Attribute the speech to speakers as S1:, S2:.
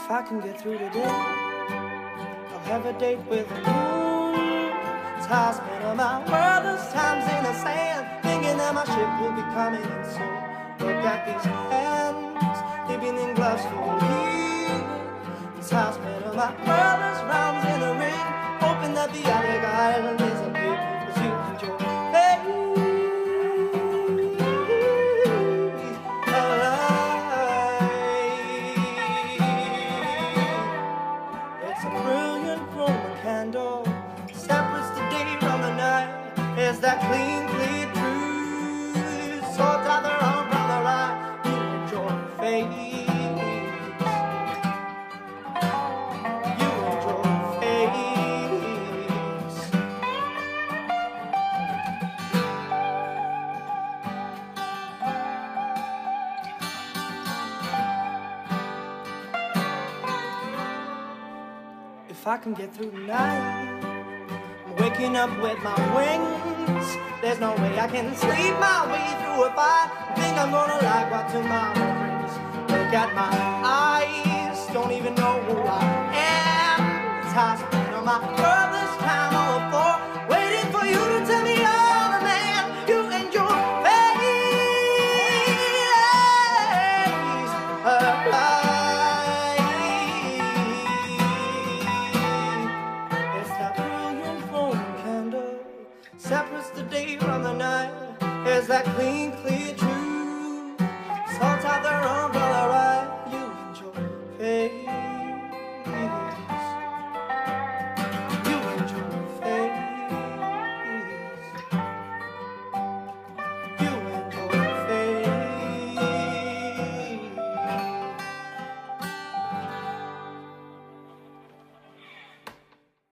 S1: If I can get through today, I'll have a date with the moon. It's how I spend all my worthless times in the sand, thinking that my ship will be coming in soon. Look at these hands, they've been in gloves for years. It's how I spend all my worthless rounds in the ring, hoping that the other island is a big as you enjoy. Separates the day from the night. It's that clean, clear truth. Swords out their own from the right. You enjoy your face. You enjoy your face. If I can get through tonight, waking up with my wings, there's no way I can sleep my way through a fight. Think I'm gonna like what tomorrow brings. Look at my eyes, don't even know who I am. It's how I spend all my brother's time on the floor, waiting for you to tell me I'm the man. You and your face. Separates the day from the night. Is that clean, clear truth?